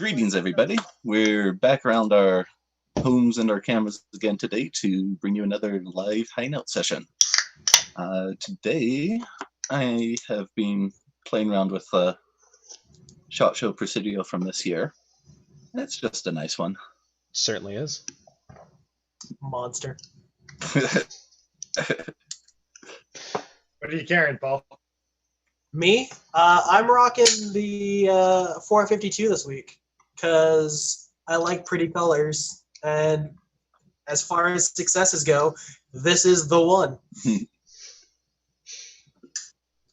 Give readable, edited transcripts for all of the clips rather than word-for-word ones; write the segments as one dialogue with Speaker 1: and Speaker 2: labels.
Speaker 1: Greetings, everybody. We're back around our homes and our cameras again today to bring you another live Hangout session. Today, I have been playing around with SHOT Show Presidio from this year. It's just a nice one.
Speaker 2: Certainly is.
Speaker 3: Monster.
Speaker 4: What are you carrying, Paul?
Speaker 3: Me? I'm rocking the 452 this week because I like pretty colors, and as far as successes go, this is the one.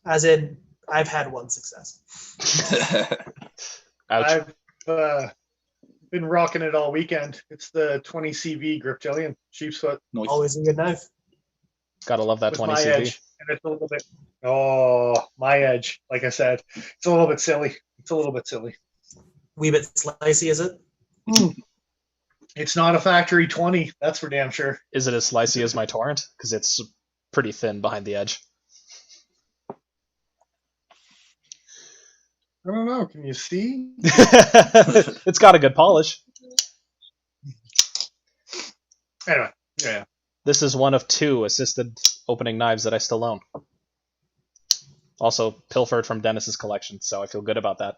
Speaker 3: As in, I've had one success.
Speaker 4: I've been rocking it all weekend. It's the 20 CV Grip Jillian sheepsfoot.
Speaker 1: Nice.
Speaker 3: Always a good knife.
Speaker 2: Gotta love that
Speaker 4: With
Speaker 2: 20
Speaker 4: my
Speaker 2: CV.
Speaker 4: edge, and it's a little bit. Oh, my edge. Like I said, it's a little bit silly. It's a little bit silly.
Speaker 3: Wee bit slicey, is it?
Speaker 4: It's not a factory 20. That's for damn sure.
Speaker 2: Is it as slicey as my Torrent? Because it's pretty thin behind the edge.
Speaker 4: I don't know. Can you see?
Speaker 2: It's got a good polish.
Speaker 4: Anyway, yeah.
Speaker 2: This is one of 2 assisted opening knives that I still own. Also pilfered from Dennis's collection, so I feel good about that.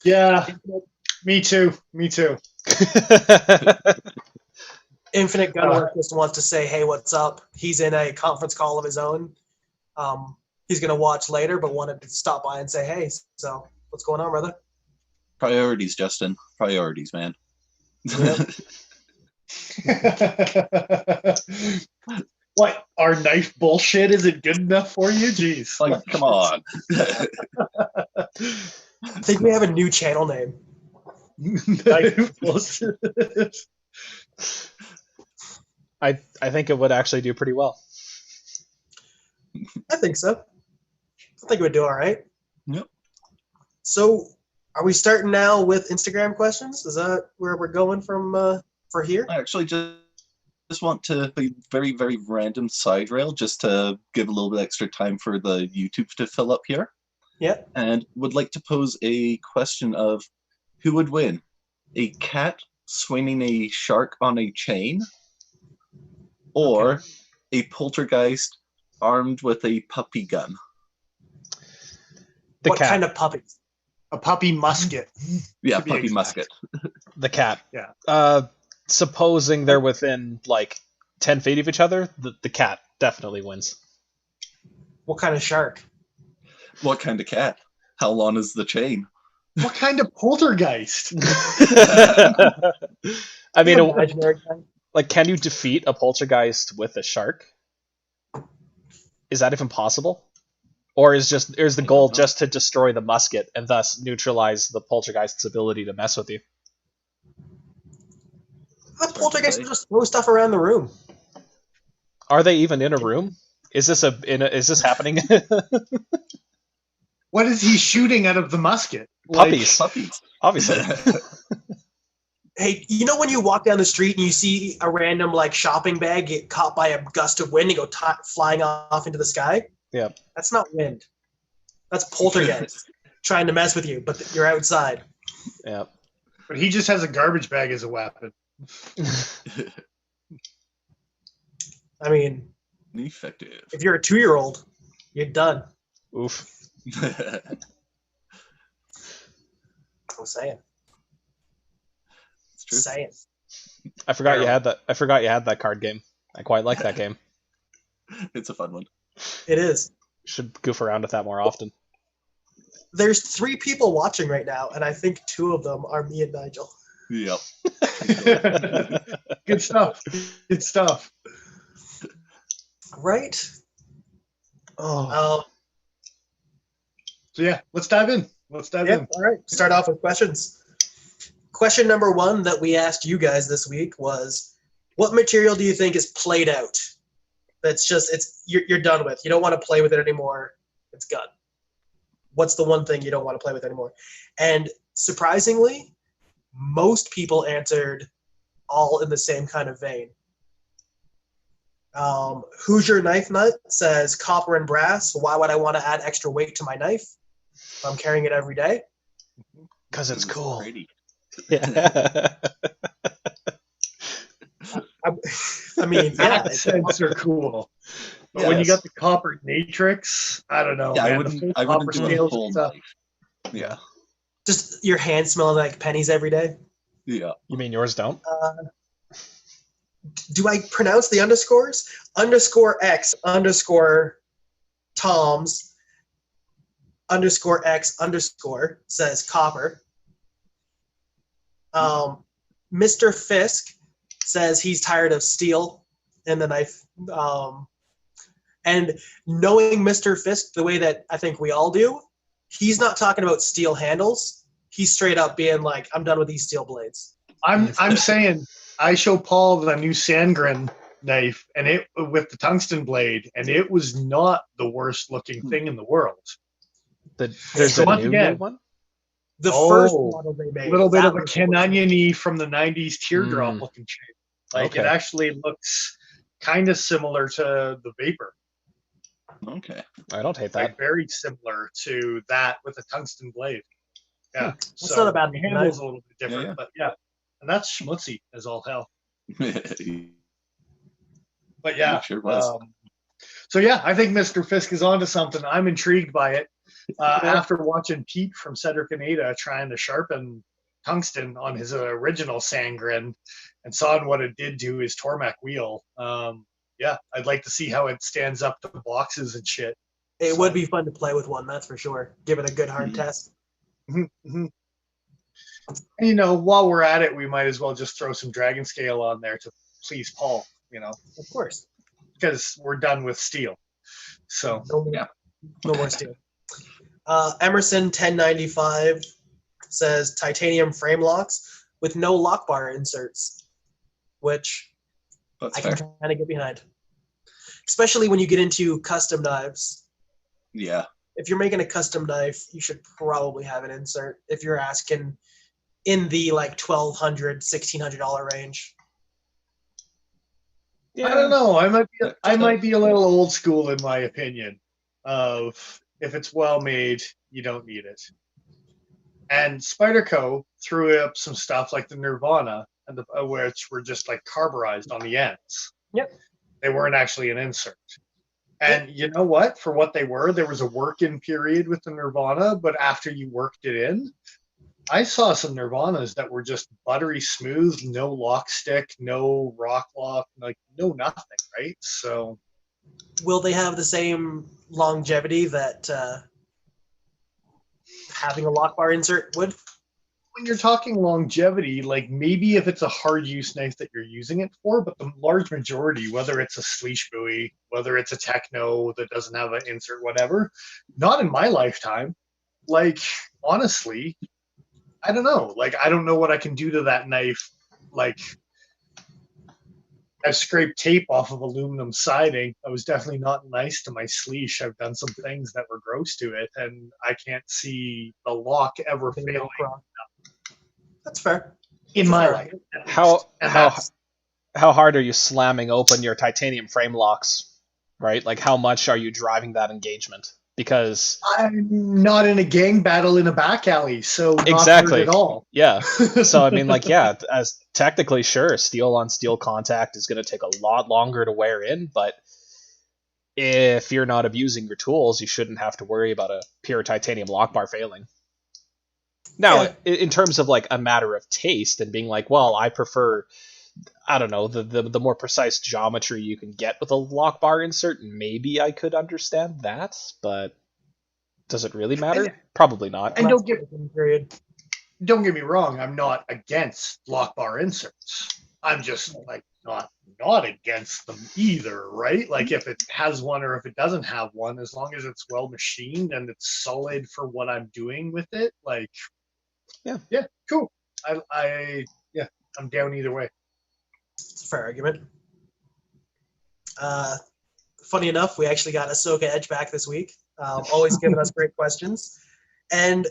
Speaker 4: Yeah. Me too. Me too.
Speaker 3: Infinite Gunwork just wants to say, hey, what's up? He's in a conference call of his own. He's going to watch later, but wanted to stop by and say, hey, so what's going on, brother?
Speaker 1: Priorities, Justin. Priorities, man.
Speaker 3: Yep.
Speaker 4: What? Our knife bullshit isn't good enough for you? Jeez.
Speaker 1: Like, come on.
Speaker 3: I think we have a new channel name.
Speaker 4: Knife bullshit.
Speaker 2: I think it would actually do pretty well.
Speaker 3: I think so. I think it would do all right.
Speaker 1: Yep.
Speaker 3: So, are we starting now with Instagram questions? Is that where we're going from for here?
Speaker 1: I actually just want to be very, very random side rail just to give a little bit extra time for the YouTube to fill up here.
Speaker 3: Yeah.
Speaker 1: And would like to pose a question of who would win? A cat swinging a shark on a chain, or a poltergeist armed with a puppy gun?
Speaker 3: What kind of puppy?
Speaker 4: A puppy musket.
Speaker 1: Yeah,
Speaker 4: To be
Speaker 1: puppy
Speaker 4: exact.
Speaker 1: musket.
Speaker 2: The cat.
Speaker 4: Yeah.
Speaker 2: Supposing they're within, like, 10 feet of each other, the cat definitely wins.
Speaker 3: What kind of shark?
Speaker 1: What kind of cat? How long is the chain?
Speaker 4: What kind of poltergeist?
Speaker 2: I mean,
Speaker 3: Imaginary kind?
Speaker 2: like, can you defeat a poltergeist with a shark? Is that even possible? Or is the goal just to destroy the musket and thus neutralize the poltergeist's ability to mess with you?
Speaker 3: The poltergeist will just throw stuff around the room.
Speaker 2: Are they even in a room? Is this happening?
Speaker 4: What is he shooting out of the musket?
Speaker 2: Puppies,
Speaker 1: Puppies.
Speaker 2: obviously.
Speaker 3: Hey, you know when you walk down the street and you see a random like shopping bag get caught by a gust of wind and go flying off into the sky?
Speaker 2: Yeah.
Speaker 3: That's not wind. That's poltergeist trying to mess with you, but you're outside.
Speaker 2: Yeah.
Speaker 4: But he just has a garbage bag as a weapon.
Speaker 3: I mean,
Speaker 1: Effective.
Speaker 3: if you're a 2-year-old, you're done.
Speaker 2: Oof.
Speaker 3: I'm saying.
Speaker 1: It's true.
Speaker 3: Saying.
Speaker 2: I forgot you had that. I forgot you had that card game. I quite like that game.
Speaker 1: It's a fun one.
Speaker 3: It is.
Speaker 2: Should goof around with that more often.
Speaker 3: There's 3 people watching right now, and I think 2 of them are me and Nigel.
Speaker 1: Yep.
Speaker 4: Good stuff. Good stuff.
Speaker 3: Right?
Speaker 2: Oh.
Speaker 4: So yeah, let's dive in. Let's dive in.
Speaker 3: All right. Start off with questions. Question number 1 that we asked you guys this week was, what material do you think is played out? That's just you're done with. You don't want to play with it anymore. It's gone. What's the one thing you don't want to play with anymore? And surprisingly, most people answered all in the same kind of vein. Hoosier Knife Nut says copper and brass. Why would I want to add extra weight to my knife? I'm carrying it every day.
Speaker 2: Because it's cool.
Speaker 1: Pretty.
Speaker 2: Yeah.
Speaker 3: I mean, yeah,
Speaker 4: Accents are cool. But
Speaker 3: Yeah.
Speaker 4: when you
Speaker 2: Yes.
Speaker 4: got the copper matrix, I don't know,
Speaker 1: Yeah,
Speaker 4: man.
Speaker 1: I wouldn't
Speaker 4: the full copper
Speaker 1: do a
Speaker 4: scales
Speaker 1: full
Speaker 4: and stuff.
Speaker 1: knife. Yeah.
Speaker 3: just your hand smelling like pennies every day.
Speaker 1: Yeah.
Speaker 2: You mean yours don't?
Speaker 3: Do I pronounce the underscores? Underscore X underscore Toms underscore X underscore says copper. Mr. Fisk says he's tired of steel in the knife. And knowing Mr. Fisk the way that I think we all do, he's not talking about steel handles. He's straight up being like, I'm done with these steel blades.
Speaker 4: I'm saying I show Paul the new Sandgren knife and it with the tungsten blade, and it was not the worst looking thing in the world.
Speaker 2: There's
Speaker 4: So
Speaker 2: a
Speaker 4: once
Speaker 2: new
Speaker 4: again,
Speaker 2: one?
Speaker 3: The
Speaker 4: Oh,
Speaker 3: first model they made.
Speaker 4: A little bit
Speaker 3: that
Speaker 4: of a
Speaker 3: was
Speaker 4: Canonian-y from the 90s teardrop looking shape. Like
Speaker 2: Okay.
Speaker 4: it actually looks kind of similar to the Vapor.
Speaker 1: Okay.
Speaker 2: I don't hate that.
Speaker 4: Like very similar to that with a tungsten blade. Yeah.
Speaker 3: That's not a bad
Speaker 4: the handle's
Speaker 3: knife.
Speaker 4: a little bit different,
Speaker 1: Yeah.
Speaker 4: but yeah. And that's schmutzy as all hell.
Speaker 1: It
Speaker 4: But yeah.
Speaker 1: sure was.
Speaker 4: So yeah, I think Mr. Fisk is onto something. I'm intrigued by it. After watching Pete from Cedric and Ada trying to sharpen tungsten on his original Sandgren and saw what it did to his Tormac wheel. Yeah, I'd like to see how it stands up to boxes and shit.
Speaker 3: It would be fun to play with one, that's for sure. Give it a good hard test.
Speaker 4: And, you know, while we're at it, we might as well just throw some Dragon Scale on there to please Paul, you know,
Speaker 3: Of course.
Speaker 4: because we're done with steel. So
Speaker 3: No more steel. Emerson 1095 says titanium frame locks with no lock bar inserts, which
Speaker 1: That's
Speaker 3: I
Speaker 1: fair.
Speaker 3: can kind of get behind. Especially when you get into custom knives.
Speaker 1: Yeah.
Speaker 3: If you're making a custom knife, you should probably have an insert if you're asking in the like $1,200, $1,600 range.
Speaker 2: Yeah.
Speaker 4: I don't know. I might be a little old school in my opinion of if it's well made, you don't need it. And Spyderco threw up some stuff like the Nirvana, and which were just like carburized on the ends.
Speaker 3: Yep.
Speaker 4: They weren't actually an insert. And you know what? For what they were, there was a work-in period with the Nirvana, but after you worked it in, I saw some Nirvanas that were just buttery smooth, no lock stick, no rock lock, like no nothing, right? So
Speaker 3: Will they have the same longevity that having a lock bar insert would?
Speaker 4: when you're talking longevity, like maybe if it's a hard use knife that you're using it for, but the large majority, whether it's a Sleesh buoy, whether it's a Techno that doesn't have an insert, whatever, not in my lifetime. Like, honestly, I don't know. Like, I don't know what I can do to that knife. Like, I've scraped tape off of aluminum siding. I was definitely not nice to my Sleesh. I've done some things that were gross to it, and I can't see the lock ever failing.
Speaker 3: That's fair.
Speaker 4: In my life.
Speaker 2: How hard are you slamming open your titanium frame locks? Right? Like how much are you driving that engagement? Because
Speaker 4: I'm not in a gang battle in a back alley, so not
Speaker 2: exactly
Speaker 4: hurt at all.
Speaker 2: Yeah. So I mean, like, yeah, as technically, sure, steel on steel contact is going to take a lot longer to wear in, but if you're not abusing your tools, you shouldn't have to worry about a pure titanium lock bar failing. Now, in terms of like a matter of taste and being like, well, I prefer, I don't know, the more precise geometry you can get with a lock bar insert, maybe I could understand that, but does it really matter? Probably not.
Speaker 4: And don't get me wrong, I'm not against lock bar inserts. I'm just like not against them either, right? Like if it has one or if it doesn't have one, as long as it's well machined and it's solid for what I'm doing with it, like yeah, cool. I'm down either way.
Speaker 3: It's a fair argument. Funny enough, we actually got Ahsoka Edge back this week. Always giving us great questions. And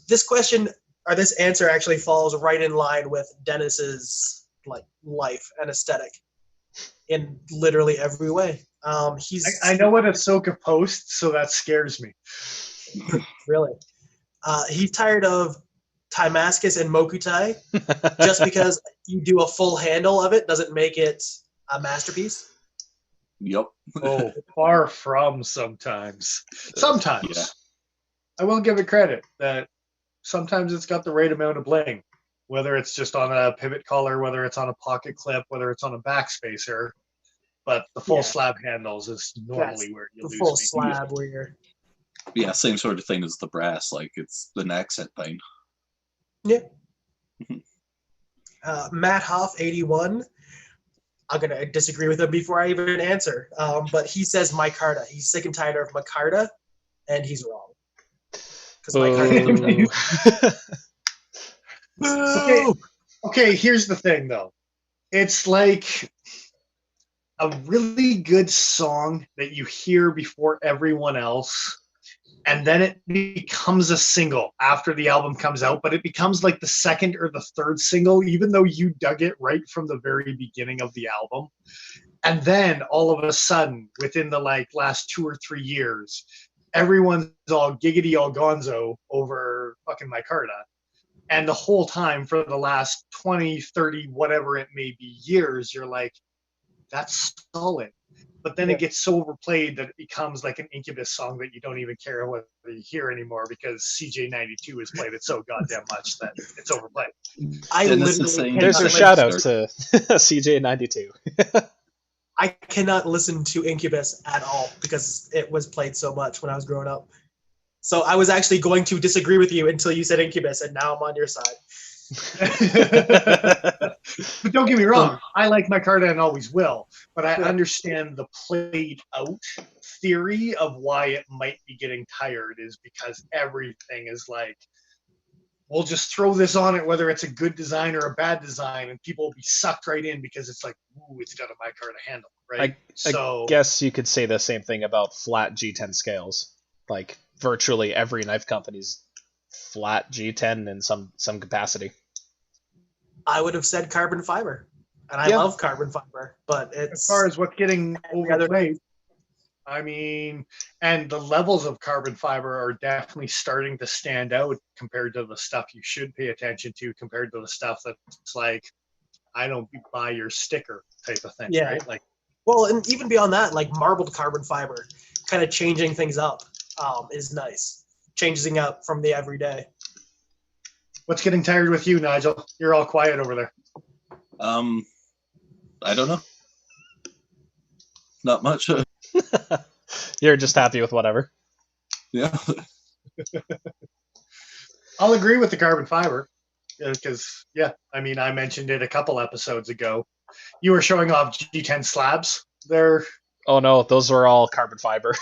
Speaker 3: this question, or this answer actually falls right in line with Dennis's like life and aesthetic in literally every way. I
Speaker 4: know what Ahsoka posts, so that scares me.
Speaker 3: Really. He's tired of Timascus and Mokutai just because you do a full handle of it doesn't make it a masterpiece.
Speaker 1: Yep.
Speaker 4: Oh, far from sometimes. Sometimes.
Speaker 1: Yeah.
Speaker 4: I will give it credit that sometimes it's got the right amount of bling. Whether it's just on a pivot collar, whether it's on a pocket clip, whether it's on a backspacer. But the full slab handles is normally where you
Speaker 3: The
Speaker 4: lose
Speaker 3: full
Speaker 4: me.
Speaker 3: slab where you're...
Speaker 1: Yeah, same sort of thing as the brass. Like, it's an accent thing.
Speaker 3: Yeah. Matt Hoff, 81. I'm going to disagree with him before I even answer. But he says Micarta. He's sick and tired of Micarta, and he's wrong. Because Micarta...
Speaker 4: Okay, here's the thing, though. It's like a really good song that you hear before everyone else, and then it becomes a single after the album comes out, but it becomes like the second or the third single, even though you dug it right from the very beginning of the album. And then all of a sudden, within the last 2 or 3 years, everyone's all giggity all gonzo over fucking Micarta. And the whole time for the last 20, 30, whatever it may be years, you're like, that's solid. But then it gets so overplayed that it becomes like an Incubus song that you don't even care whether you hear anymore because CJ92 has played it so goddamn much that it's overplayed.
Speaker 2: There's your shout out to CJ92.
Speaker 3: I cannot listen to Incubus at all because it was played so much when I was growing up. So I was actually going to disagree with you until you said Incubus, and now I'm on your side.
Speaker 4: But don't get me wrong, I like Micarta and always will, but I understand the played out theory of why it might be getting tired is because everything is like, we'll just throw this on it, whether it's a good design or a bad design, and people will be sucked right in because it's like, ooh, it's got a Micarta handle, right?
Speaker 2: I guess you could say the same thing about flat G10 scales. Like, virtually every knife company's flat G10 in some capacity.
Speaker 3: I would have said carbon fiber, and I love carbon fiber, but it's...
Speaker 4: As far as what's getting overplayed, I mean, and the levels of carbon fiber are definitely starting to stand out compared to the stuff you should pay attention to, compared to the stuff that's like, I don't buy your sticker type of thing, right? Like,
Speaker 3: well, and even beyond that, like marbled carbon fiber, kind of changing things up is nice. Changing up from the everyday.
Speaker 4: What's getting tired with you, Nigel? You're all quiet over there.
Speaker 1: I don't know. Not much.
Speaker 2: You're just happy with whatever.
Speaker 1: Yeah.
Speaker 4: I'll agree with the carbon fiber because, I mean, I mentioned it a couple episodes ago. You were showing off G10 slabs. They're...
Speaker 2: Oh no, those were all carbon fiber.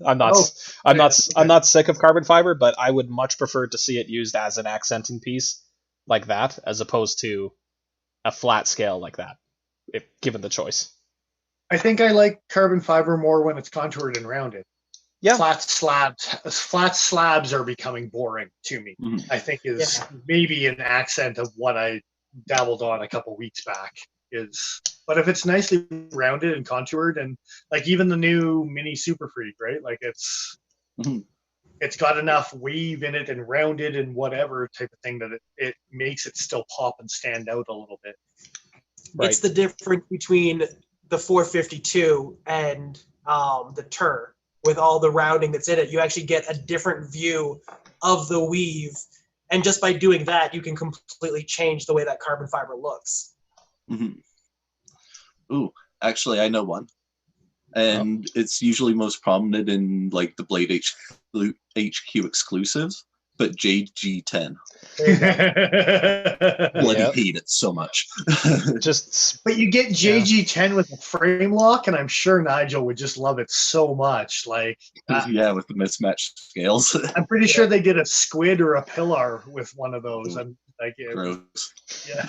Speaker 2: I'm not sick of carbon fiber, but I would much prefer to see it used as an accenting piece like that, as opposed to a flat scale like that, if given the choice.
Speaker 4: I think I like carbon fiber more when it's contoured and rounded.
Speaker 2: Yeah.
Speaker 4: Flat slabs are becoming boring to me. Mm-hmm. I think is maybe an accent of what I dabbled on a couple weeks back. But if it's nicely rounded and contoured, and like even the new mini Super Freak, right? Like it's got enough wave in it and rounded and whatever type of thing that it makes it still pop and stand out a little bit.
Speaker 3: Right. It's the difference between the 452 and the Tur. With all the rounding that's in it, you actually get a different view of the weave, and just by doing that, you can completely change the way that carbon fiber looks.
Speaker 1: Mm-hmm. Ooh, actually, I know one, and it's usually most prominent in like the Blade HQ exclusives. But JG10. Bloody hate it so much.
Speaker 4: But you get JG10 with a frame lock, and I'm sure Nigel would just love it so much. Like,
Speaker 1: with the mismatched scales.
Speaker 4: I'm pretty sure they did a squid or a pillar with one of those. I'm like,
Speaker 1: gross.
Speaker 4: Yeah.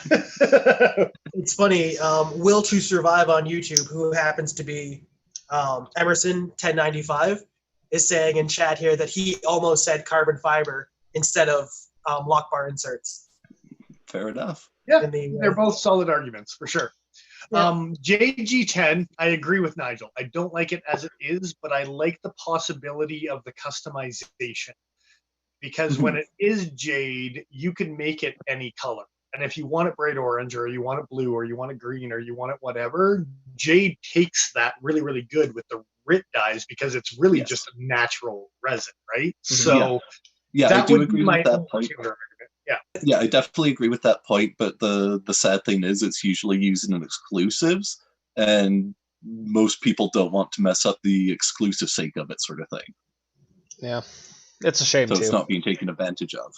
Speaker 3: It's funny. Will to Survive on YouTube, who happens to be Emerson 1095, is saying in chat here that he almost said carbon fiber instead of lock bar inserts.
Speaker 1: Fair enough.
Speaker 4: Yeah, they're both solid arguments for sure. JG10, I agree with Nigel. I don't like it as it is, but I like the possibility of the customization. Because when it is jade, you can make it any color. And if you want it bright orange, or you want it blue, or you want it green, or you want it whatever, jade takes that really, really good with the RIT dyes because it's really just a natural resin, right? So
Speaker 1: yeah,
Speaker 4: that
Speaker 1: I do
Speaker 4: would
Speaker 1: agree
Speaker 4: be my
Speaker 1: with that point. Yeah, I definitely agree with that point. But the sad thing is, it's usually used in exclusives, and most people don't want to mess up the exclusive sake of it, sort of thing.
Speaker 2: Yeah, it's a shame
Speaker 1: So
Speaker 2: too.
Speaker 1: it's not being taken advantage of.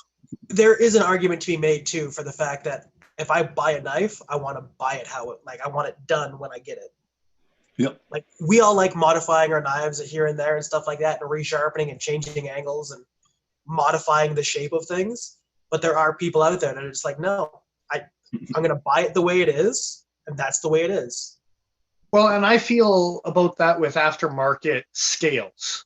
Speaker 3: There is an argument to be made too for the fact that if I buy a knife, I want to buy it I want it done when I get it.
Speaker 1: Yep.
Speaker 3: Like, we all like modifying our knives here and there and stuff like that, and resharpening and changing angles and modifying the shape of things. But there are people out there that are just like, no, I'm going to buy it the way it is, and that's the way it is.
Speaker 4: Well, and I feel about that with aftermarket scales.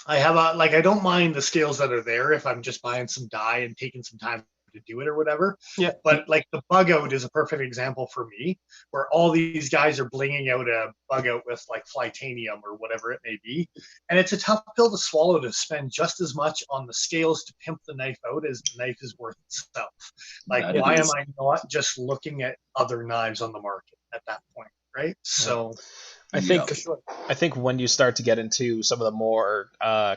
Speaker 4: I have I don't mind the scales that are there if I'm just buying some dye and taking some time to do it or whatever.
Speaker 3: Yeah.
Speaker 4: But like the bug out is a perfect example for me, where all these guys are blinging out a bug out with like Flytanium or whatever it may be. And it's a tough pill to swallow to spend just as much on the scales to pimp the knife out as the knife is worth itself. Like, why am I not just looking at other knives on the market at that point, right? So
Speaker 2: I think when you start to get into some of the more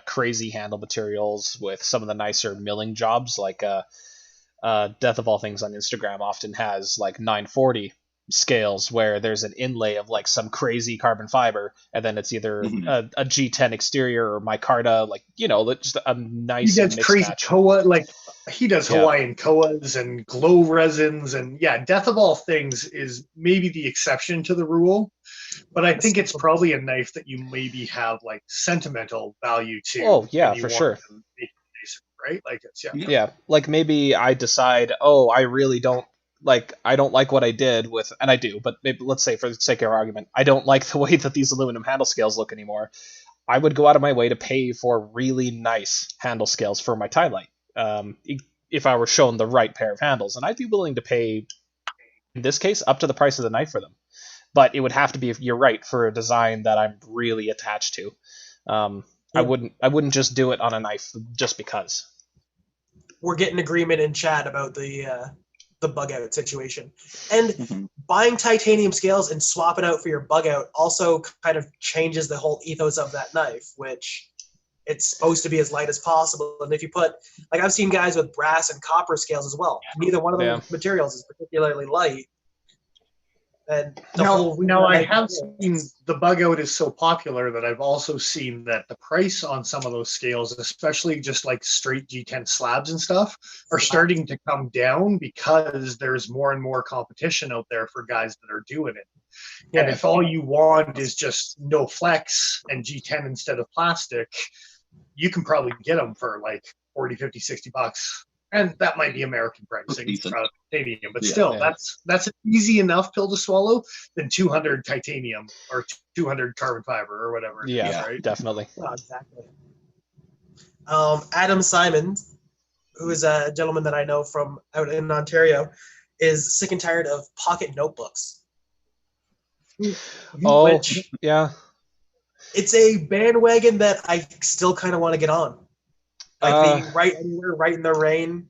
Speaker 2: crazy handle materials with some of the nicer milling jobs, like Death of All Things on Instagram often has like 940 scales where there's an inlay of like some crazy carbon fiber, and then it's either a G10 exterior or micarta, like, just a nice
Speaker 4: he does
Speaker 2: mixed
Speaker 4: crazy
Speaker 2: match.
Speaker 4: koa, like he does Hawaiian koas and glow resins, and Death of All Things is maybe the exception to the rule, but I think it's probably a knife that you maybe have like sentimental value to.
Speaker 2: Oh yeah, for sure.
Speaker 4: Right? Like it's
Speaker 2: like maybe I decide, I really don't like what I did with, and I do, but maybe let's say for the sake of argument, I don't like the way that these aluminum handle scales look anymore. I would go out of my way to pay for really nice handle scales for my tie light, if I were shown the right pair of handles, and I'd be willing to pay, in this case, up to the price of the knife for them. But it would have to be, if you're right, for a design that I'm really attached to. I wouldn't just do it on a knife just because.
Speaker 3: We're getting agreement in chat about the bug out situation, and buying titanium scales and swap it out for your bug out also kind of changes the whole ethos of that knife, which it's supposed to be as light as possible. And if you put, like, I've seen guys with brass and copper scales as well. Neither one of those materials is particularly light. And
Speaker 4: I have seen the bug out is so popular that I've also seen that the price on some of those scales, especially just like straight G10 slabs and stuff, are starting to come down because there's more and more competition out there for guys that are doing it. Yeah. And if all you want is just no flex and G10 instead of plastic, you can probably get them for like 40, 50, 60 bucks. And that might be American pricing, titanium, but still, that's an easy enough pill to swallow than 200 titanium or 200 carbon fiber or whatever.
Speaker 2: Right? Definitely.
Speaker 3: Oh, exactly. Adam Simon, who is a gentleman that I know from out in Ontario, is sick and tired of pocket notebooks. It's a bandwagon that I still kind of want to get on. Like the right anywhere, right in the rain.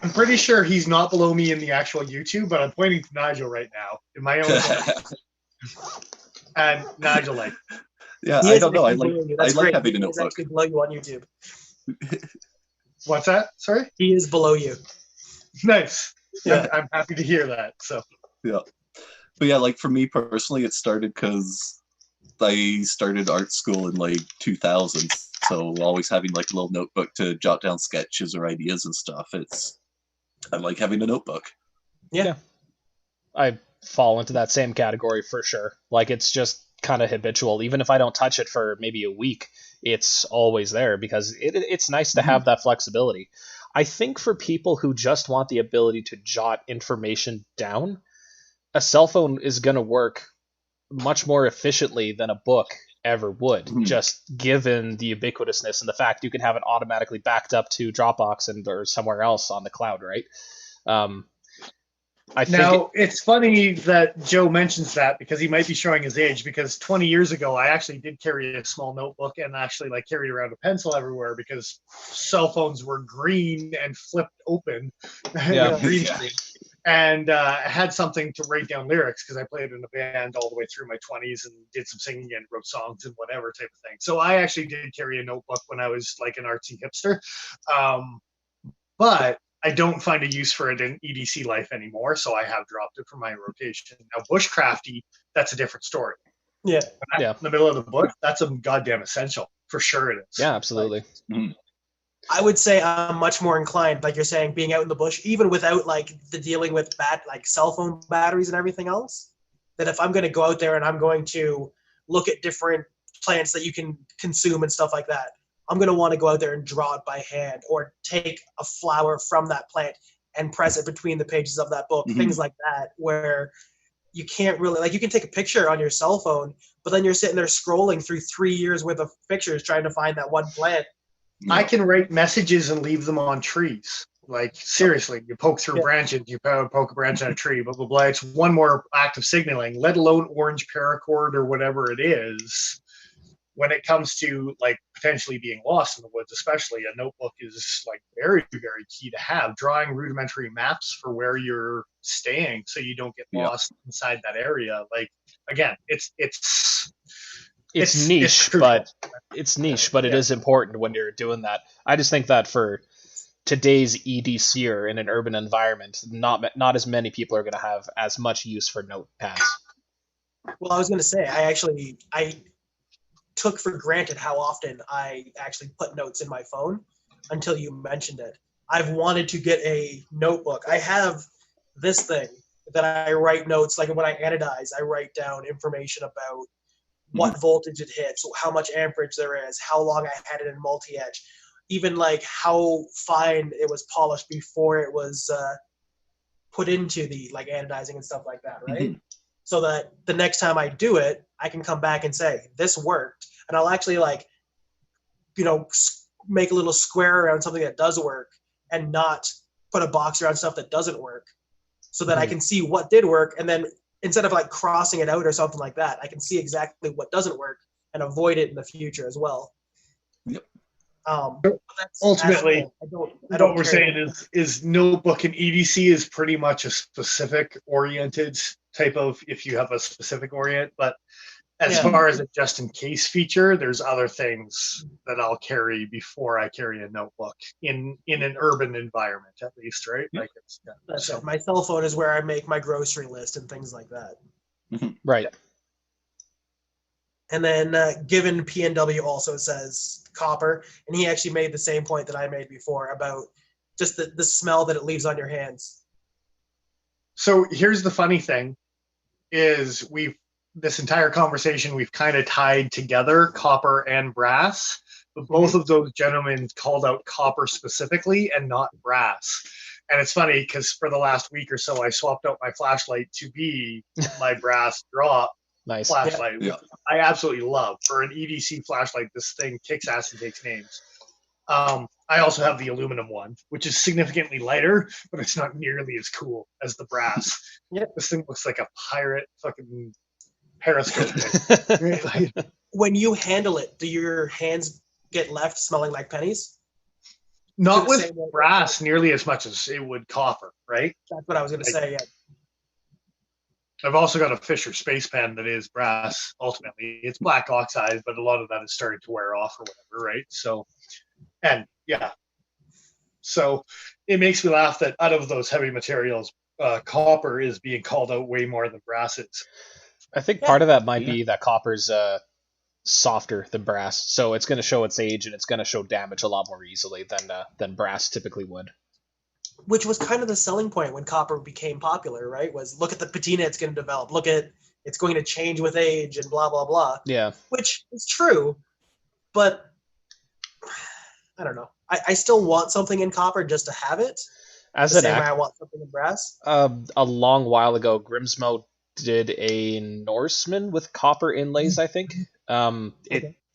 Speaker 4: I'm pretty sure he's not below me in the actual YouTube, but I'm pointing to Nigel right now in my own and Nigel, like,
Speaker 1: I don't know. I like having a notebook.
Speaker 3: He's actually below you on YouTube.
Speaker 4: What's that? Sorry?
Speaker 3: He is below you.
Speaker 4: Nice. Yeah. I'm happy to hear that. So
Speaker 1: but like for me personally, it started because I started art school in like 2000. So always having like a little notebook to jot down sketches or ideas and stuff. I like having a notebook.
Speaker 2: Yeah. I fall into that same category for sure. Like, it's just kind of habitual. Even if I don't touch it for maybe a week, it's always there because it's nice to have that flexibility. I think for people who just want the ability to jot information down, a cell phone is going to work much more efficiently than a book ever would, just given the ubiquitousness and the fact you can have it automatically backed up to Dropbox or somewhere else on the cloud, right? I think
Speaker 4: Now, it's funny that Joe mentions that because he might be showing his age, because 20 years ago, I actually did carry a small notebook and actually like carried around a pencil everywhere because cell phones were green and flipped open
Speaker 2: Yeah.
Speaker 4: with green screen. And I had something to write down lyrics because I played in a band all the way through my 20s and did some singing and wrote songs and whatever type of thing. So I actually did carry a notebook when I was like an artsy hipster. But I don't find a use for it in EDC life anymore, so I have dropped it from my rotation. Now, bushcrafty, that's a different story.
Speaker 3: Yeah.
Speaker 2: Yeah.
Speaker 4: In the middle of the bush, that's a goddamn essential. For sure it is.
Speaker 2: Yeah, absolutely.
Speaker 3: I would say I'm much more inclined, like you're saying, being out in the bush, even without like the dealing with like cell phone batteries and everything else. That if I'm going to go out there and I'm going to look at different plants that you can consume and stuff like that, I'm going to want to go out there and draw it by hand or take a flower from that plant and press it between the pages of that book, things like that, where you can't really, like, you can take a picture on your cell phone, but then you're sitting there scrolling through 3 years worth of pictures trying to find that one plant.
Speaker 4: I can write messages and leave them on trees. Like, seriously, you poke through branches, you poke a branch on a tree, blah, blah, blah. It's one more act of signaling, let alone orange paracord or whatever it is. When it comes to like potentially being lost in the woods, especially, a notebook is like very, very key to have. Drawing rudimentary maps for where you're staying so you don't get lost inside that area. Like, again, it's
Speaker 2: niche, but it is important when you're doing that. I just think that for today's EDCer in an urban environment, not as many people are going to have as much use for notepads.
Speaker 3: Well, I was going to say, I took for granted how often I actually put notes in my phone until you mentioned it. I've wanted to get a notebook. I have this thing that I write notes, like when I anodize, I write down information about what voltage it hits, how much amperage there is, how long I had it in multi-etch, even like how fine it was polished before it was put into the like anodizing and stuff like that, right? So that the next time I do it, I can come back and say, this worked. And I'll actually like, make a little square around something that does work and not put a box around stuff that doesn't work, so that I can see what did work. And then instead of like crossing it out or something like that, I can see exactly what doesn't work and avoid it in the future as well.
Speaker 1: Yep.
Speaker 4: Ultimately,
Speaker 3: I don't
Speaker 4: what we're saying is notebook and EDC is pretty much a specific oriented type of, if you have a specific orient, but as far as a just in case feature, there's other things that I'll carry before I carry a notebook in an urban environment, at least, right?
Speaker 1: Yep.
Speaker 4: Like
Speaker 3: That's it. My cell phone is where I make my grocery list and things like that.
Speaker 2: Right.
Speaker 3: And then given PNW also says copper, and he actually made the same point that I made before about just the smell that it leaves on your hands.
Speaker 4: So here's the funny thing is this entire conversation, we've kind of tied together copper and brass, but both of those gentlemen called out copper specifically and not brass. And it's funny because for the last week or so, I swapped out my flashlight to be my brass drop flashlight, which I absolutely love. For an EDC flashlight, this thing kicks ass and takes names. I also have the aluminum one, which is significantly lighter, but it's not nearly as cool as the brass. This thing looks like a pirate fucking periscope thing.
Speaker 3: When you handle it, do your hands get left smelling like pennies?
Speaker 4: Not with brass nearly as much as it would copper, right?
Speaker 3: That's what I was going to say, yeah.
Speaker 4: I've also got a Fisher Space Pen that is brass, ultimately. It's black oxide, but a lot of that is starting to wear off or whatever, right? So, and yeah. So it makes me laugh that out of those heavy materials, copper is being called out way more than brass is.
Speaker 2: I think part of that might be that copper's softer than brass, so it's going to show its age and it's going to show damage a lot more easily than brass typically would.
Speaker 3: Which was kind of the selling point when copper became popular, right? Was look at the patina it's going to develop, look at it's going to change with age and blah, blah, blah.
Speaker 2: Yeah.
Speaker 3: Which is true, but I don't know. I still want something in copper just to have it.
Speaker 2: As
Speaker 3: the same way I want something in brass.
Speaker 2: A long while ago, Grimsmo did a Norseman with copper inlays, I think.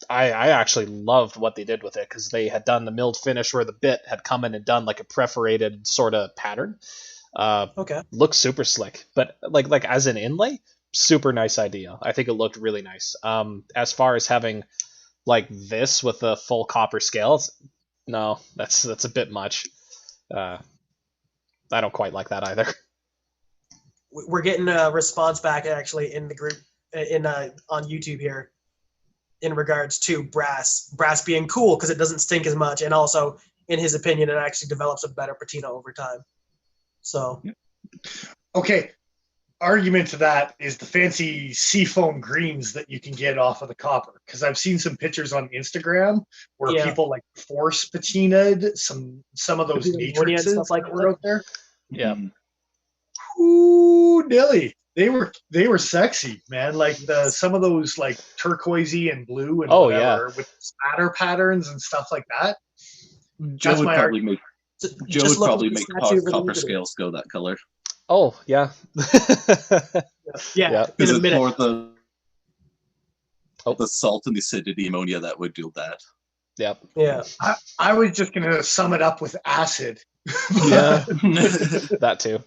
Speaker 2: I actually loved what they did with it because they had done the milled finish where the bit had come in and done like a perforated sort of pattern.
Speaker 3: Okay.
Speaker 2: Looks super slick, but like as an inlay, super nice idea. I think it looked really nice. As far as having like this with the full copper scales, no, that's a bit much. I don't quite like that either.
Speaker 3: We're getting a response back actually in the group on YouTube here in regards to brass being cool because it doesn't stink as much, and also in his opinion it actually develops a better patina over time. So
Speaker 4: Okay. Argument to that is the fancy seafoam greens that you can get off of the copper. Because I've seen some pictures on Instagram where people like force patinaed some of those matrices
Speaker 3: stuff like
Speaker 4: that were out there.
Speaker 2: Yeah.
Speaker 4: Ooh, Nelly. They were sexy, man. Like some of those like turquoisey and blue and whatever with spatter patterns and stuff like that.
Speaker 1: Joe would probably make copper scales go that color.
Speaker 2: Oh yeah.
Speaker 3: Yeah.
Speaker 1: Because it's more the salt and the acidity ammonia that would do that.
Speaker 2: Yep.
Speaker 3: Yeah.
Speaker 4: I was just gonna sum it up with acid.
Speaker 2: Yeah. That too.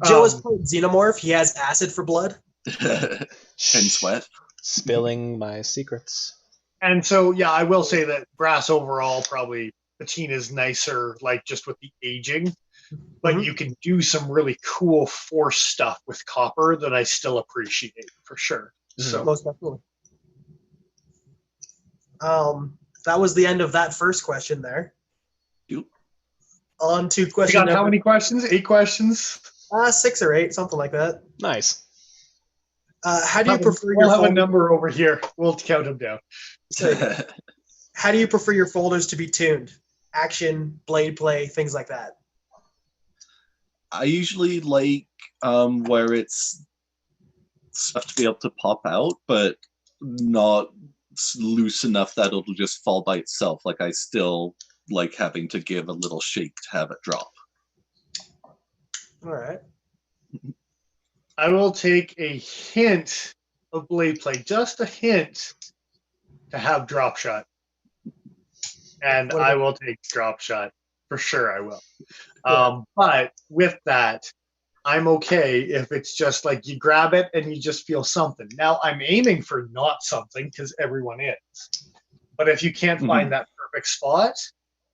Speaker 3: Joe has played Xenomorph. He has acid for blood.
Speaker 1: And sweat.
Speaker 2: Spilling my secrets.
Speaker 4: And so, yeah, I will say that brass overall probably patina is nicer, like just with the aging. But you can do some really cool force stuff with copper that I still appreciate for sure. So
Speaker 3: most definitely. That was the end of that first question there.
Speaker 1: Yep.
Speaker 3: On to question.
Speaker 4: You got how many questions? 8 questions?
Speaker 3: 6 or 8, something like that.
Speaker 2: Nice.
Speaker 3: How do you prefer
Speaker 4: we'll
Speaker 3: your
Speaker 4: have a number over here. We'll count them down.
Speaker 3: How do you prefer your folders to be tuned? Action, blade play, things like that.
Speaker 1: I usually like where it's stuff to be able to pop out, but not loose enough that it'll just fall by itself. Like I still like having to give a little shake to have it drop.
Speaker 3: All right.
Speaker 4: I will take a hint of blade play, just a hint, to have drop shot. And I will take drop shot. For sure I will. Yeah. But with that, I'm okay if it's just like you grab it and you just feel something. Now, I'm aiming for not something because everyone is. But if you can't find that perfect spot,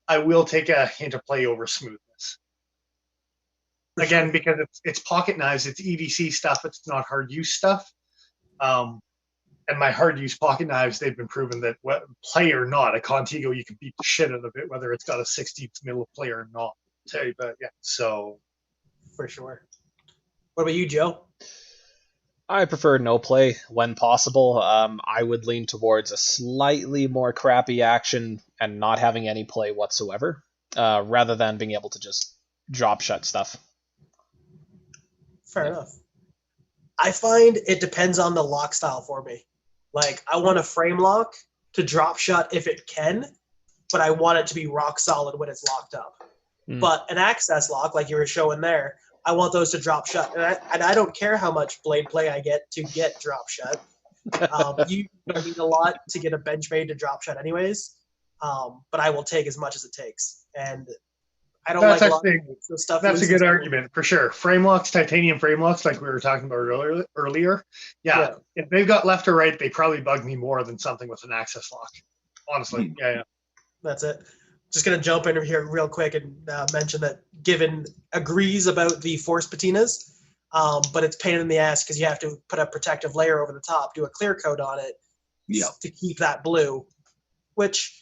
Speaker 4: I will take a hint of play over smoothness. Again, because it's pocket knives, it's EDC stuff, it's not hard use stuff. And my hard use pocket knives, they've been proven that play or not, a Contigo, you can beat the shit out of it, whether it's got a 16th middle play or not. But yeah, so.
Speaker 3: For sure. What about you, Joe?
Speaker 2: I prefer no play when possible. I would lean towards a slightly more crappy action and not having any play whatsoever, rather than being able to just drop shut stuff.
Speaker 3: Fair enough. I find it depends on the lock style for me. Like, I want a frame lock to drop shut if it can, but I want it to be rock solid when it's locked up. But an access lock, like you were showing there, I want those to drop shut. And I don't care how much blade play I get to get drop shut. You need a lot to get a bench made to drop shut anyways, but I will take as much as it takes. And I don't like the stuff.
Speaker 4: That's a good argument for sure. Frame locks, titanium frame locks, like we were talking about earlier. Yeah, if they've got left or right, they probably bug me more than something with an access lock. Honestly, yeah.
Speaker 3: That's it. Just gonna jump in here real quick and mention that Given agrees about the force patinas, but it's pain in the ass because you have to put a protective layer over the top, do a clear coat on it, to keep that blue, which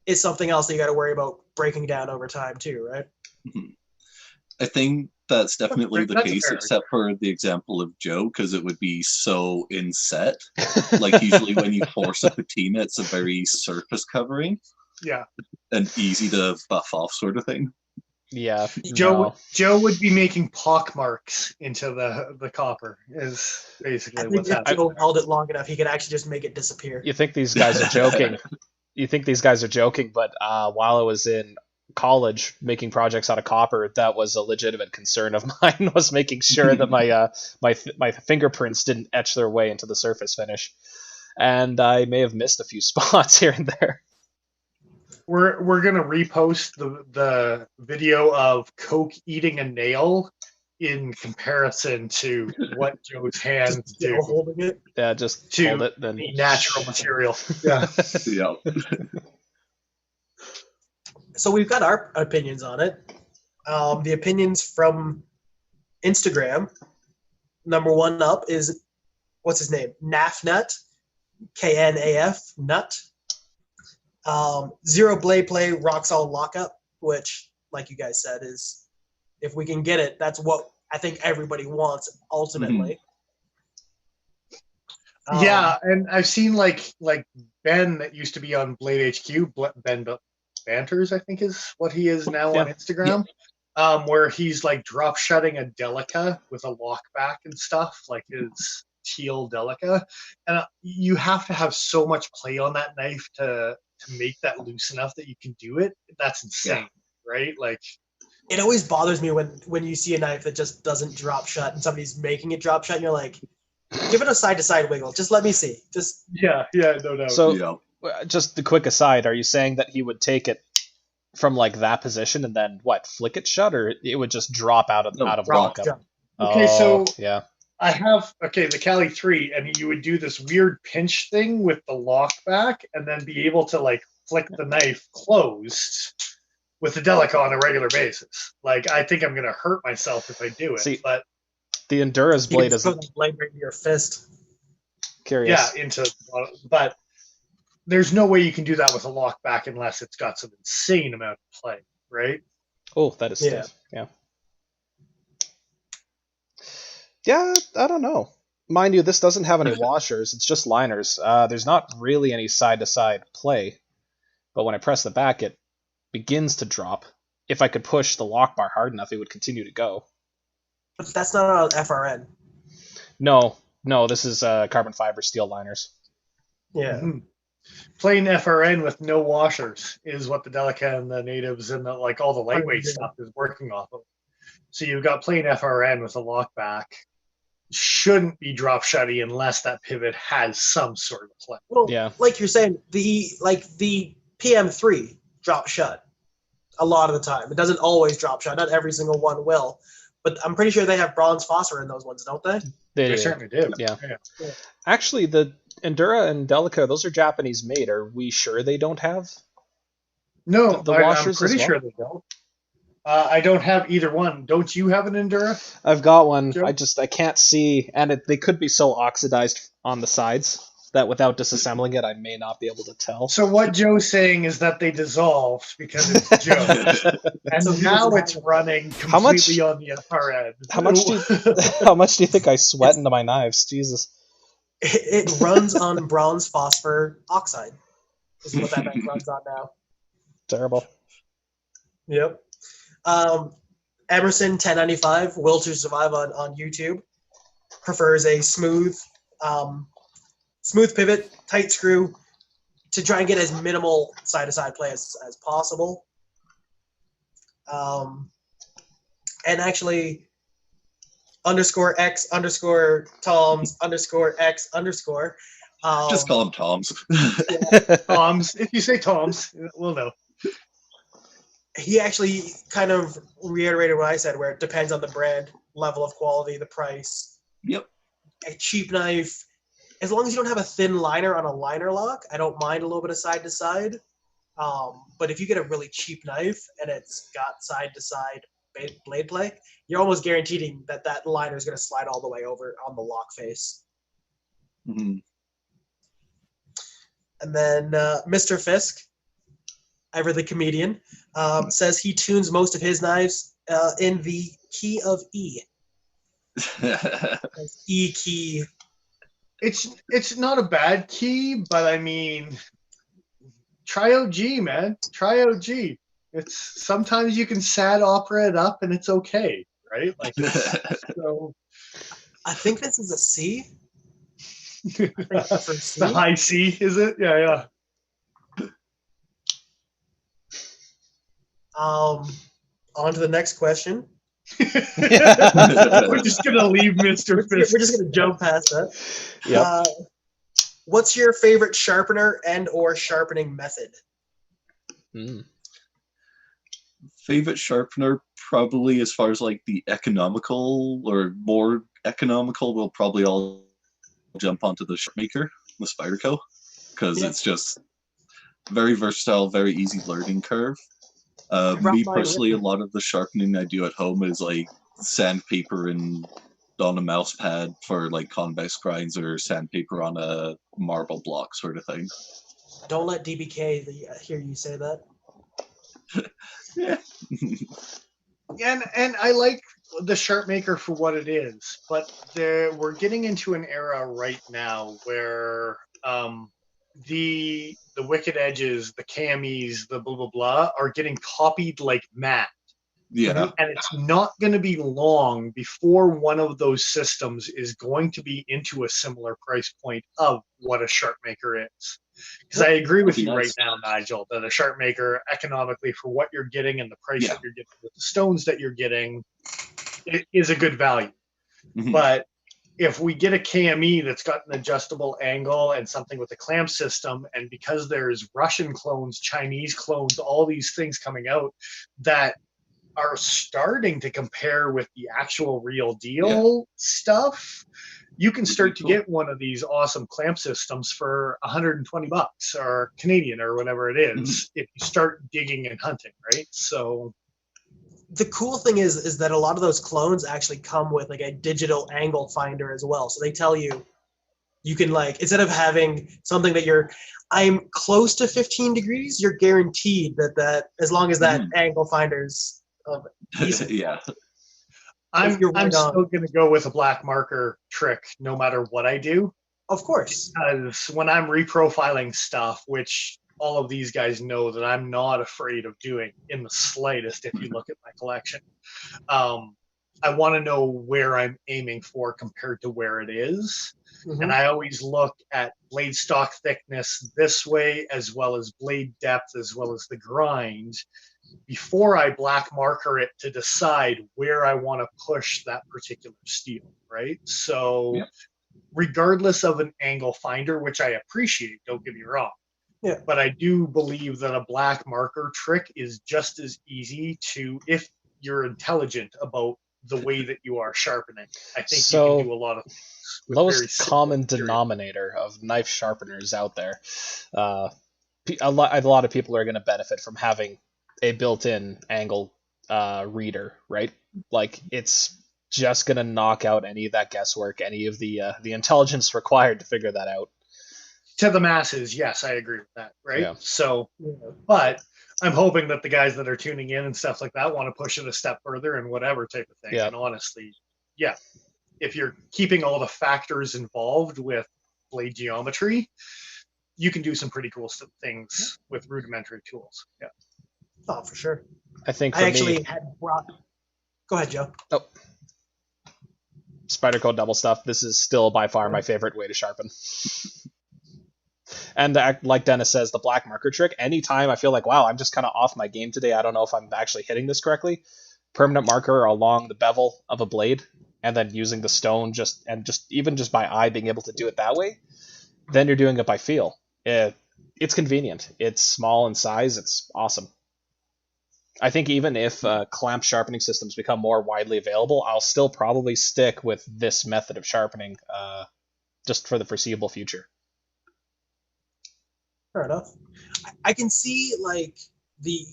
Speaker 3: is something else that you got to worry about breaking down over time too, right?
Speaker 1: I think that's definitely the case, except for the example of Joe, because it would be so inset. Like usually when you force a patina, it's a very surface covering.
Speaker 4: Yeah.
Speaker 1: And easy to buff off sort of thing.
Speaker 2: Yeah.
Speaker 4: Joe would be making pock marks into the copper is basically what's happening.
Speaker 3: If Joe held it long enough, he could actually just make it disappear.
Speaker 2: You think these guys are joking. But while I was in college making projects out of copper, that was a legitimate concern of mine, was making sure that my fingerprints didn't etch their way into the surface finish. And I may have missed a few spots here and there.
Speaker 4: We're gonna repost the video of Coke eating a nail in comparison to what Joe's hands do
Speaker 3: holding it.
Speaker 2: Yeah, just
Speaker 4: to
Speaker 2: hold it. Then
Speaker 4: the natural material. Yeah.
Speaker 1: Yeah.
Speaker 3: So we've got our opinions on it. The opinions from Instagram. Number one up is, what's his name? Nafnut, Knaf Nut. Zero Blade Play rocks all lockup, which, like you guys said, is if we can get it, that's what I think everybody wants ultimately.
Speaker 4: Yeah, and I've seen like Ben that used to be on Blade HQ, Ben Banters, I think is what he is now on Instagram, where he's like drop shutting a Delica with a lockback and stuff, like his teal Delica, and you have to have so much play on that knife to make that loose enough that you can do it. That's insane, right? Like,
Speaker 3: it always bothers me when you see a knife that just doesn't drop shut and somebody's making it drop shut and you're like, give it a side to side wiggle. Just let me see. Just
Speaker 4: yeah, no doubt.
Speaker 2: So, just a quick aside: are you saying that he would take it from like that position and then flick it shut, or it would just drop out of lockup?
Speaker 4: Okay, so
Speaker 2: yeah,
Speaker 4: I have the Cali 3, and you would do this weird pinch thing with the lock back, and then be able to like flick the knife closed with the Delica on a regular basis. Like, I think I'm gonna hurt myself if I do it.
Speaker 2: See,
Speaker 4: but
Speaker 2: the Endura's blade is
Speaker 3: blade right in your fist.
Speaker 2: Curious.
Speaker 4: Yeah, but there's no way you can do that with a lock back unless it's got some insane amount of play, right?
Speaker 2: Oh, that is stiff. Yeah, I don't know. Mind you, this doesn't have any washers. It's just liners. There's not really any side-to-side play. But when I press the back, it begins to drop. If I could push the lock bar hard enough, it would continue to go.
Speaker 3: But that's not on FRN.
Speaker 2: No, this is carbon fiber steel liners.
Speaker 3: Yeah.
Speaker 4: Mm-hmm. Plain FRN with no washers is what the Delica and the natives and all the lightweight stuff is working off of. So you've got plain FRN with a lock back. Shouldn't be drop shutty unless that pivot has some sort of play.
Speaker 3: Well, like you're saying, the PM3 drop shut a lot of the time. It doesn't always drop shut. Not every single one will. But I'm pretty sure they have bronze phosphor in those ones, don't they?
Speaker 4: They certainly do.
Speaker 2: Yeah. Actually, the Endura and Delica, those are Japanese made. Are we sure they don't have
Speaker 4: the
Speaker 2: washers?
Speaker 4: I'm pretty sure they don't. I don't have either one. Don't you have an Endura?
Speaker 2: I've got one.
Speaker 4: Joe?
Speaker 2: I can't see, and they could be so oxidized on the sides that without disassembling it, I may not be able to tell.
Speaker 4: So what Joe's saying is that they dissolved because it's Joe, and now it's running completely on the FRN.
Speaker 2: How much do you think I sweat into my knives? Jesus.
Speaker 3: It runs on bronze phosphor oxide. Is what that knife runs on now.
Speaker 2: Terrible.
Speaker 3: Yep. Emerson 1095 Will to Survive on YouTube prefers a smooth pivot, tight screw to try and get as minimal side-to-side play as possible. And actually _X_Toms_X_.
Speaker 1: Just call them Toms.
Speaker 4: Toms. If you say Toms, we'll know.
Speaker 3: He actually kind of reiterated what I said, where it depends on the brand, level of quality, the price.
Speaker 1: Yep.
Speaker 3: A cheap knife, as long as you don't have a thin liner on a liner lock, I don't mind a little bit of side to side. But if you get a really cheap knife and it's got side to side blade play, you're almost guaranteeing that liner is going to slide all the way over on the lock face.
Speaker 1: Mm-hmm.
Speaker 3: And then Mr. Fisk, Ever the comedian, says he tunes most of his knives in the key of E. E key.
Speaker 4: It's not a bad key, but I mean, try OG, man. Try OG. It's sometimes you can sad opera it up and it's okay, right? Like, so.
Speaker 3: I think this is a C.
Speaker 4: The high C, is it? Yeah.
Speaker 3: On to the next question.
Speaker 4: We're just gonna leave Mr. Fisk.
Speaker 3: We're just gonna jump past that.
Speaker 2: Yep.
Speaker 3: What's your favorite sharpener and/or sharpening method?
Speaker 2: Mm.
Speaker 1: Favorite sharpener, probably as far as like the economical or more economical, we'll probably all jump onto the Sharpmaker, the Spyderco, because
Speaker 3: Yep.
Speaker 1: it's just very versatile, very easy learning curve.
Speaker 3: I brought
Speaker 1: Me
Speaker 3: mine with
Speaker 1: personally, a
Speaker 3: me.
Speaker 1: lot of the sharpening I do at home is like sandpaper and on a mouse pad for like convex grinds or sandpaper on a marble block sort of thing.
Speaker 3: Don't let DBK hear you say that.
Speaker 1: Yeah.
Speaker 4: And I like the Sharpmaker for what it is, but we're getting into an era right now where the wicked edges, the camis, the blah blah blah are getting copied like mad.
Speaker 1: Yeah.
Speaker 4: And it's not going to be long before one of those systems is going to be into a similar price point of what a Sharpmaker is. Because I agree with
Speaker 1: That'd be
Speaker 4: you right
Speaker 1: nice.
Speaker 4: now, Nigel, that a Sharpmaker economically for what you're getting and the price
Speaker 1: Yeah.
Speaker 4: that you're getting with the stones that you're getting, it is a good value.
Speaker 1: Mhm.
Speaker 4: But if we get a KME that's got an adjustable angle and something with a clamp system, and because there's Russian clones, Chinese clones, all these things coming out that are starting to compare with the actual real deal stuff, you can start to
Speaker 1: cool.
Speaker 4: get one of these awesome clamp systems for $120 or Canadian or whatever it is if you start digging and hunting, right? So
Speaker 3: The cool thing is that a lot of those clones actually come with like a digital angle finder as well. So they tell you can like, instead of having something that I'm close to 15 degrees, you're guaranteed that as long as that angle finder's decent.
Speaker 1: Yeah.
Speaker 4: I'm
Speaker 3: right
Speaker 4: still
Speaker 3: on.
Speaker 4: going to go with a black marker trick no matter what I do.
Speaker 3: Of course.
Speaker 4: Because when I'm reprofiling stuff, which all of these guys know that I'm not afraid of doing in the slightest if you look at my collection, I want to know where I'm aiming for compared to where it is. And I always look at blade stock thickness this way, as well as blade depth, as well as the grind, before I black marker it to decide where I want to push that particular steel, right? So regardless of an angle finder, which I appreciate, don't get me wrong, but I do believe that a black marker trick is just as easy to, if you're intelligent about the way that you are sharpening. I think you can do a lot of things with
Speaker 2: lowest common denominator of knife sharpeners out there. A lot of people are going to benefit from having a built-in angle reader, right? Like it's just going to knock out any of that guesswork, any of the intelligence required to figure that out.
Speaker 4: To the masses, yes, I agree with that, right?
Speaker 2: Yeah.
Speaker 4: So, but I'm hoping that the guys that are tuning in and stuff like that want to push it a step further and whatever type of thing.
Speaker 2: Yeah.
Speaker 4: And honestly, yeah, if you're keeping all the factors involved with blade geometry, you can do some pretty cool things with rudimentary tools. Yeah.
Speaker 3: Oh, for sure.
Speaker 2: I think
Speaker 3: I actually had brought. Go ahead, Joe.
Speaker 2: Oh. Spyderco double stuff. This is still by far my favorite way to sharpen. And like Dennis says, the black marker trick, anytime I feel like, wow, I'm just kind of off my game today, I don't know if I'm actually hitting this correctly, permanent marker along the bevel of a blade, and then using the stone just by eye being able to do it that way, then you're doing it by feel. It's convenient. It's small in size. It's awesome. I think even if clamp sharpening systems become more widely available, I'll still probably stick with this method of sharpening just for the foreseeable future.
Speaker 3: Fair enough. I can see like the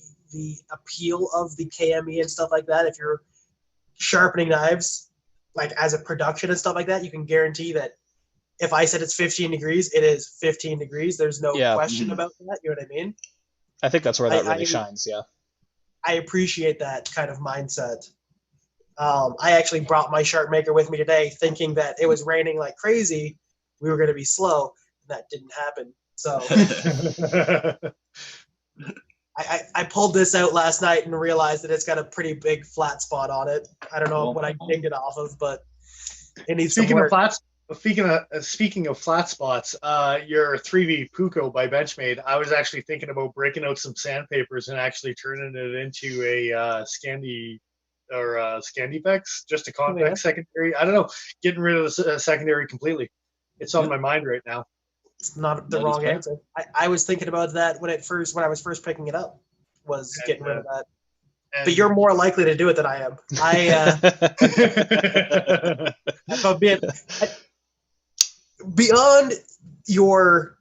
Speaker 3: appeal of the KME and stuff like that. If you're sharpening knives, like as a production and stuff like that, you can guarantee that if I said it's 15 degrees, it is 15 degrees. There's no question about that. You know what I mean?
Speaker 2: I think that's where that really shines. Yeah.
Speaker 3: I appreciate that kind of mindset. I actually brought my Sharpmaker with me today, thinking that it was raining like crazy. We were going to be slow. That didn't happen. So I pulled this out last night and realized that it's got a pretty big flat spot on it. I don't know what I dinged it off of, but it needs some work.
Speaker 4: Speaking of flat spots, your 3V Puko by Benchmade, I was actually thinking about breaking out some sandpapers and actually turning it into a Scandi or Scandipex, just a convex secondary. I don't know, getting rid of the secondary completely. It's on my mind right now.
Speaker 3: It's not the wrong answer. I was thinking about that when I was first picking it up. was getting rid of that.
Speaker 4: And
Speaker 3: But you're more likely to do it than I am. If I'm being, beyond your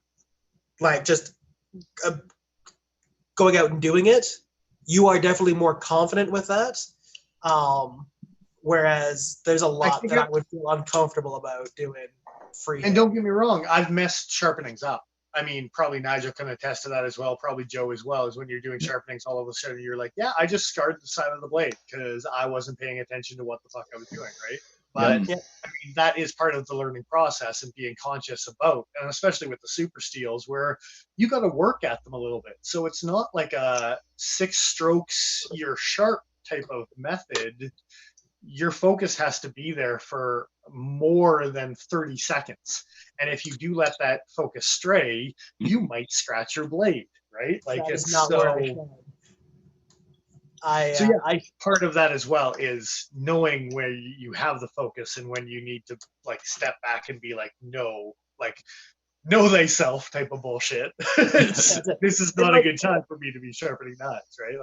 Speaker 3: just going out and doing it, you are definitely more confident with that. Whereas there's a lot that I would feel uncomfortable about doing free.
Speaker 4: And don't get me wrong, I've messed sharpenings up. I mean, probably Nigel can attest to that as well. Probably Joe as well. Is when you're doing sharpenings, all of a sudden you're like, yeah, I just scarred the side of the blade because I wasn't paying attention to what the fuck I was doing, right? But I mean, that is part of the learning process and being conscious about, and especially with the super steels, where you got to work at them a little bit. So it's not like a 6 strokes, you're sharp type of method. Your focus has to be there for more than 30 seconds. And if you do let that focus stray, you might scratch your blade, right? Like
Speaker 3: that
Speaker 4: it's
Speaker 3: is not where I shine.
Speaker 4: I part of that as well is knowing where you have the focus and when you need to step back and be like, no, know thyself type of bullshit. This is not a good time for me to be sharpening knives, right?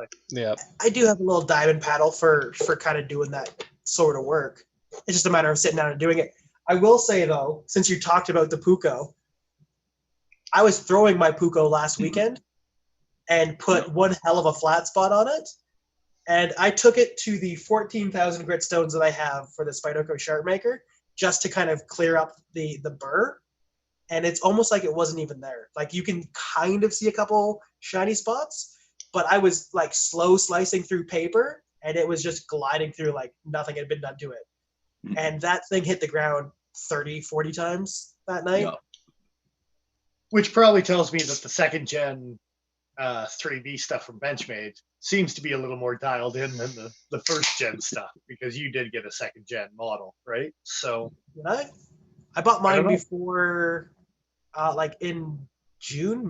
Speaker 3: I do have a little diamond paddle for kind of doing that sort of work. It's just a matter of sitting down and doing it. I will say though, since you talked about the Puko, I was throwing my Puko last weekend and put one hell of a flat spot on it. And I took it to the 14,000 grit stones that I have for the Spyderco Sharpmaker just to kind of clear up the burr. And it's almost like it wasn't even there. Like you can kind of see a couple shiny spots, but I was slow slicing through paper and it was just gliding through like nothing had been done to it. And that thing hit the ground 30, 40 times that night.
Speaker 1: Yeah.
Speaker 4: Which probably tells me that the second gen 3B stuff from Benchmade seems to be a little more dialed in than the first gen stuff, because you did get a second gen model, right? So
Speaker 3: did I bought mine before in June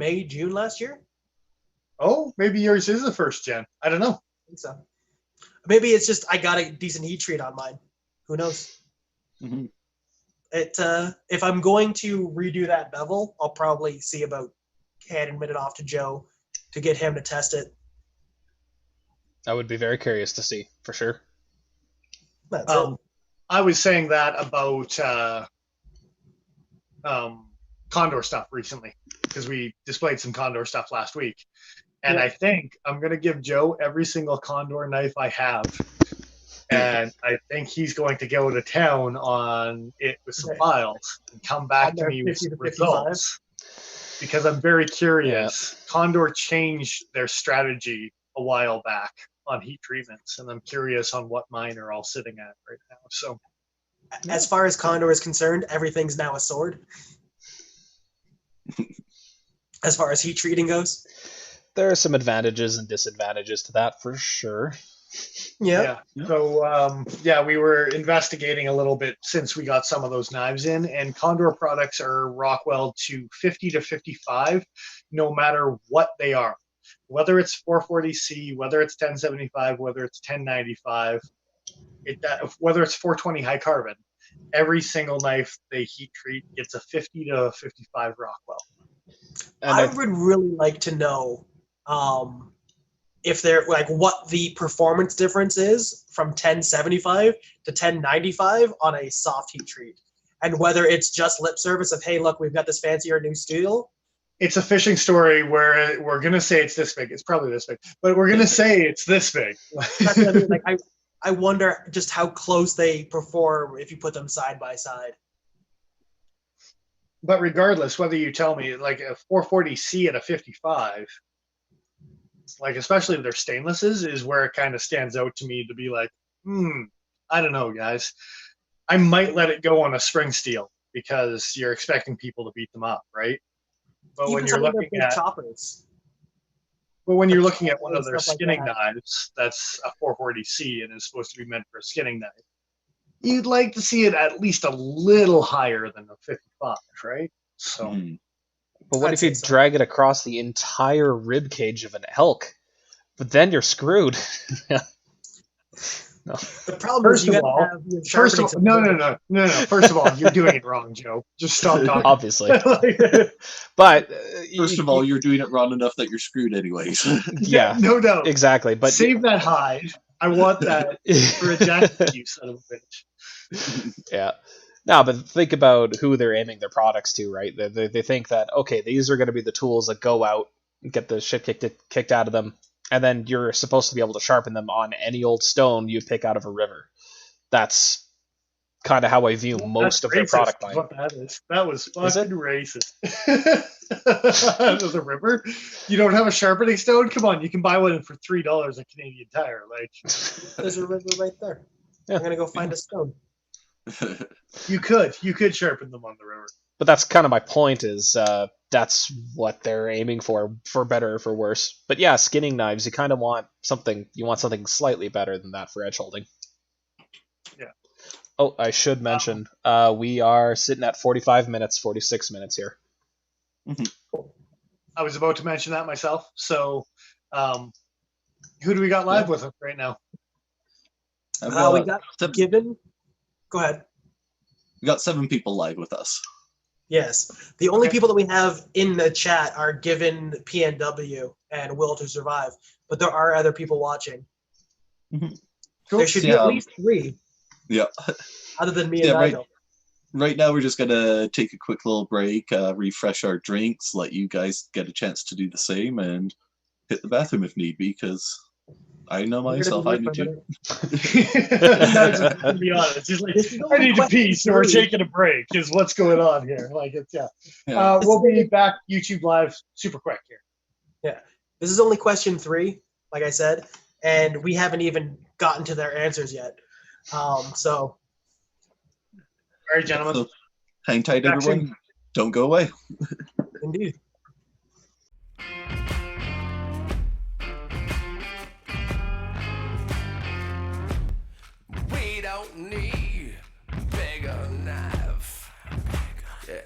Speaker 3: last year.
Speaker 4: Oh, maybe yours is the first gen. I don't know.
Speaker 3: I think so. Maybe it's just I got a decent heat treat on mine. Who knows?
Speaker 1: Mm-hmm.
Speaker 3: If I'm going to redo that bevel, I'll probably see about handing it off to Joe to get him to test it.
Speaker 2: I would be very curious to see, for sure.
Speaker 3: That's it.
Speaker 4: I was saying that about Condor stuff recently, because we displayed some Condor stuff last week. And I think I'm going to give Joe every single Condor knife I have. And I think he's going to go to town on it with some files and come back to me with some results. Because I'm very curious. Yeah. Condor changed their strategy a while back on heat treatments, and I'm curious on what mine are all sitting at right now. So,
Speaker 3: as far as Condor is concerned, everything's now a sword. As far as heat treating goes,
Speaker 2: there are some advantages and disadvantages to that for sure.
Speaker 3: Yeah.
Speaker 4: So, we were investigating a little bit since we got some of those knives in, and Condor products are Rockwell to 50 to 55, no matter what they are. Whether it's 440C, whether it's 1075, whether it's 1095, whether it's 420 high carbon, every single knife they heat treat gets a 50 to 55 Rockwell.
Speaker 3: And I would really like to know if they're what the performance difference is from 1075 to 1095 on a soft heat treat, and whether it's just lip service of, hey, look, we've got this fancier new steel.
Speaker 4: It's a fishing story where we're gonna say it's this big. It's probably this big, but we're gonna say it's this big.
Speaker 3: That's what I mean. I wonder just how close they perform if you put them side by side.
Speaker 4: But regardless, whether you tell me a 440C at a 55, especially their stainlesses, is where it kind of stands out to me to be like, I don't know, guys. I might let it go on a spring steel because you're expecting people to beat them up, right? But when you're looking at choppers. But when you're looking at one of their skinning knives, that's a 440C and is supposed to be meant for a skinning knife. You'd like to see it at least a little higher than a 55, right? So,
Speaker 2: but what if you drag it across the entire rib cage of an elk? But then you're screwed.
Speaker 3: The problem is you
Speaker 4: First of
Speaker 3: gotta
Speaker 4: all-
Speaker 3: have your
Speaker 4: First of
Speaker 3: sharpening
Speaker 4: all,
Speaker 3: tools.
Speaker 4: no. First of all, you're doing it wrong, Joe. Just stop talking.
Speaker 2: Obviously.
Speaker 4: Like,
Speaker 2: But
Speaker 1: First of all, you're doing it wrong enough that you're screwed anyways.
Speaker 2: yeah,
Speaker 4: no doubt.
Speaker 2: exactly. But
Speaker 4: Save that hide. I want that for a jacket, you son of a bitch.
Speaker 2: yeah. No, but think about who they're aiming their products to, right? They think that, okay, these are going to be the tools that go out and get the shit kicked out of them, and then you're supposed to be able to sharpen them on any old stone you pick out of a river. That's kind of how I view most of their
Speaker 4: Racist
Speaker 2: product
Speaker 4: is
Speaker 2: line.
Speaker 4: what that is. That was
Speaker 2: Is it?
Speaker 4: fucking racist. There's a river. You don't have a sharpening stone? Come on, you can buy one for $3 a Canadian Tire. Like,
Speaker 3: There's a river right there.
Speaker 2: Yeah.
Speaker 3: I'm gonna go find a stone.
Speaker 4: you could sharpen them on the river.
Speaker 2: But that's kind of my point is that's what they're aiming for better or for worse. But yeah, skinning knives, you kind of want something slightly better than that for edge holding.
Speaker 4: Yeah.
Speaker 2: Oh, I should mention, we are sitting at 46 minutes here.
Speaker 4: I was about to mention that myself. So, who do we got live with us right now?
Speaker 3: We got given. Go ahead.
Speaker 1: We got 7 people live with us.
Speaker 3: Yes. The only
Speaker 4: Okay.
Speaker 3: people that we have in the chat are given PNW and Will to Survive, but there are other people watching.
Speaker 4: Cool.
Speaker 3: There should be
Speaker 1: Yeah.
Speaker 3: at least 3,
Speaker 1: Yeah.
Speaker 3: other than me
Speaker 1: Yeah,
Speaker 3: and
Speaker 1: right.
Speaker 3: Nigel.
Speaker 1: Right now, we're just gonna take a quick little break, refresh our drinks, let you guys get a chance to do the same, and hit the bathroom if need be, because I know
Speaker 3: We're gonna
Speaker 1: myself,
Speaker 3: be
Speaker 1: I
Speaker 3: here
Speaker 1: need
Speaker 3: for a
Speaker 1: to.
Speaker 3: minute.
Speaker 4: Nigel's to be honest. He's like,
Speaker 3: This is
Speaker 4: I
Speaker 3: only
Speaker 4: need to pee,
Speaker 3: question
Speaker 4: so we're
Speaker 3: 3.
Speaker 4: taking a break. Is what's going on here? Like, it's yeah.
Speaker 1: Yeah.
Speaker 4: We'll be back YouTube live super quick here.
Speaker 3: This is only question 3, like I said, and we haven't even gotten to their answers yet. So
Speaker 4: All right, gentlemen.
Speaker 1: So, hang tight,
Speaker 4: Back
Speaker 1: everyone.
Speaker 4: soon.
Speaker 1: Don't go away.
Speaker 3: indeed.
Speaker 5: We don't need bigger knife. Yeah.